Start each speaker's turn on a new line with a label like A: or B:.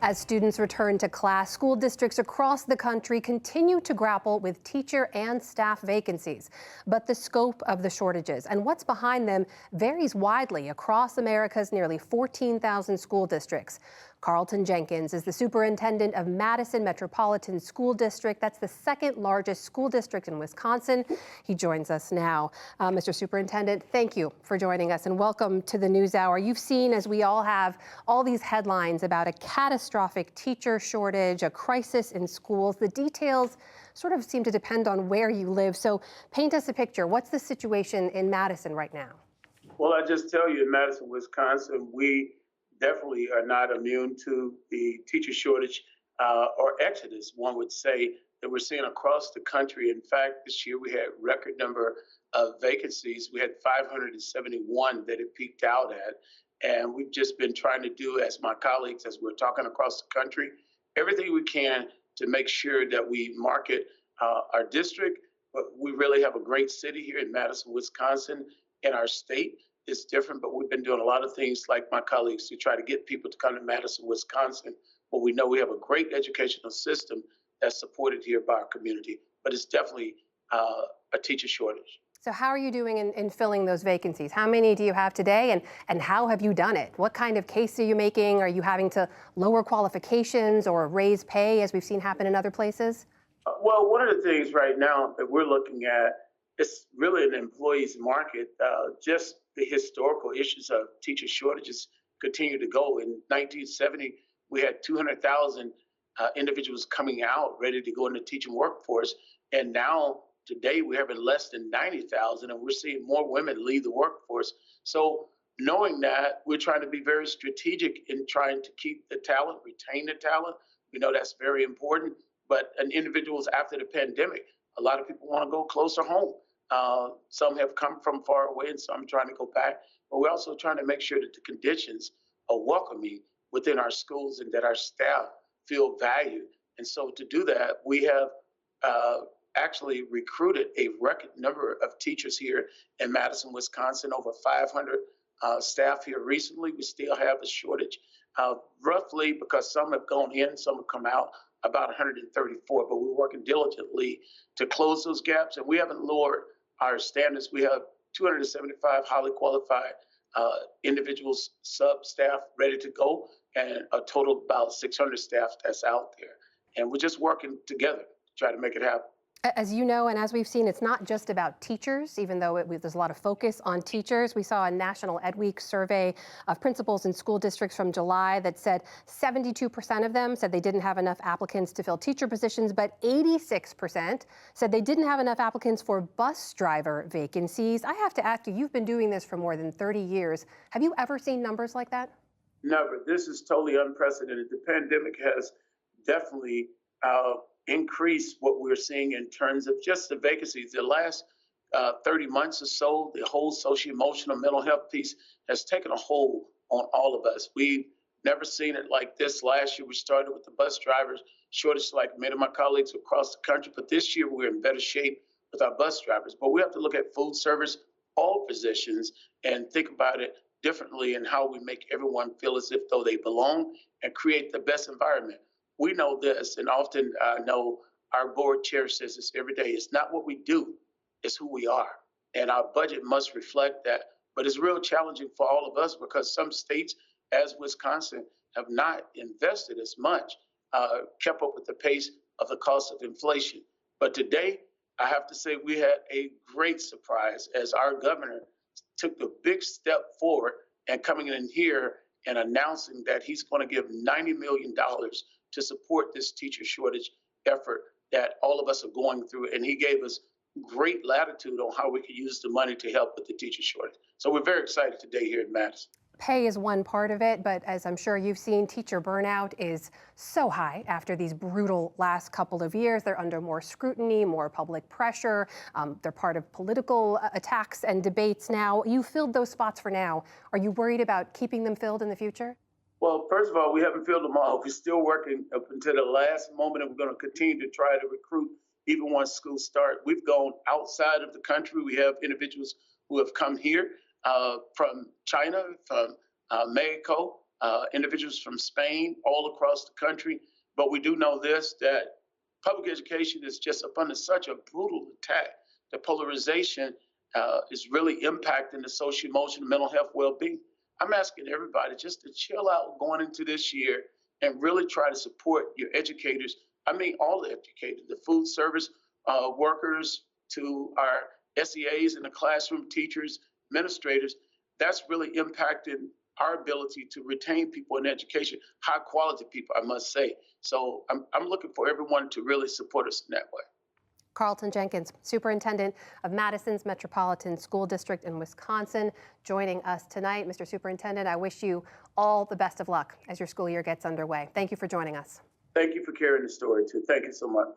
A: As students return to class, school districts across the country continue to grapple with teacher and staff vacancies. But the scope of the shortages and what's behind them varies widely across America's nearly 14,000 school districts. Carlton Jenkins is the superintendent of Madison Metropolitan School District. That's the second largest school district in Wisconsin. He joins us now. Mr. Superintendent, thank you for joining us and welcome to the NewsHour. You've seen, as we all have, all these headlines about a catastrophic teacher shortage, a crisis in schools. The details sort of seem to depend on where you live. So paint us a picture. What's the situation in Madison right now?
B: Well, I just tell you, in Madison, Wisconsin, we definitely are not immune to the teacher shortage or exodus, one would say, that we're seeing across the country. In fact, this year we had record number of vacancies. We had 571 that it peaked out at. And we've just been trying to do, as my colleagues, as we're talking across the country, everything we can to make sure that we market our district. But we really have a great city here in Madison, Wisconsin. In our state, it's different, but we've been doing a lot of things, like my colleagues, to try to get people to come to Madison, Wisconsin, where we know we have a great educational system that's supported here by our community. But it's definitely a teacher shortage.
A: So how are you doing in filling those vacancies? How many do you have today, and how have you done it? What kind of case are you making? Are you having to lower qualifications or raise pay, as we've seen happen in other places?
B: Well, one of the things right now that we're looking at is really an employees market. Just the historical issues of teacher shortages continue to go. In 1970, we had 200,000 individuals coming out ready to go into the teaching workforce. And now, today, we're having less than 90,000, and we're seeing more women leave the workforce. So knowing that, we're trying to be very strategic in trying to keep the talent, retain the talent. We know that's very important. But individuals after the pandemic, a lot of people want to go closer home. Some have come from far away, and some trying to go back. But we're also trying to make sure that the conditions are welcoming within our schools and that our staff feel valued. And so to do that, we have actually recruited a record number of teachers here in Madison, Wisconsin, over 500 staff here recently. We still have a shortage, roughly, because some have gone in, some have come out, about 134, but we're working diligently to close those gaps, and we haven't lowered our standards. We have 275 highly qualified individuals, sub-staff ready to go, and a total of about 600 staff that's out there. And we're just working together to try to make it happen.
A: As you know, and as we've seen, it's not just about teachers, even though there's a lot of focus on teachers. We saw a National Ed Week survey of principals in school districts from July that said 72% of them said they didn't have enough applicants to fill teacher positions, but 86% said they didn't have enough applicants for bus driver vacancies. I have to ask you, you've been doing this for more than 30 years. Have you ever seen numbers like that?
B: Never. This is totally unprecedented. The pandemic has definitely increase what we're seeing in terms of just the vacancies. The last 30 months or so, the whole socio-emotional mental health piece has taken a hold on all of us. We've never seen it like this. Last year, we started with the bus drivers shortage, like many of my colleagues across the country. But this year, we're in better shape with our bus drivers. But we have to look at food service, all positions, and think about it differently and how we make everyone feel as if though they belong and create the best environment. We know this, and often know our board chair says this every day. It's not what we do, it's who we are. And our budget must reflect that. But it's real challenging for all of us because some states, as Wisconsin, have not invested as much, kept up with the pace of the cost of inflation. But today, I have to say we had a great surprise as our governor took the big step forward and coming in here and announcing that he's going to give $90 million to support this teacher shortage effort that all of us are going through. And he gave us great latitude on how we could use the money to help with the teacher shortage. So we're very excited today here in Madison.
A: Pay is one part of it, but as I'm sure you've seen, teacher burnout is so high after these brutal last couple of years. They're under more scrutiny, more public pressure. They're part of political attacks and debates now. You filled those spots for now. Are you worried about keeping them filled in the future?
B: Well, first of all, we haven't filled them all. We're still working up until the last moment, and we're going to continue to try to recruit even once schools start. We've gone outside of the country. We have individuals who have come here from China, from Mexico, individuals from Spain, all across the country. But we do know this, that public education is just up under such a brutal attack. The polarization is really impacting the social, emotional, mental health well-being. I'm asking everybody just to chill out going into this year and really try to support your educators. I mean, all the educators, the food service workers to our SEAs in the classroom, teachers, administrators. That's really impacting our ability to retain people in education, high quality people, I must say. So I'm looking for everyone to really support us in that way.
A: Carlton Jenkins, Superintendent of Madison's Metropolitan School District in Wisconsin, joining us tonight. Mr. Superintendent, I wish you all the best of luck as your school year gets underway. Thank you for joining us.
B: Thank you for carrying the story, too. Thank you so much.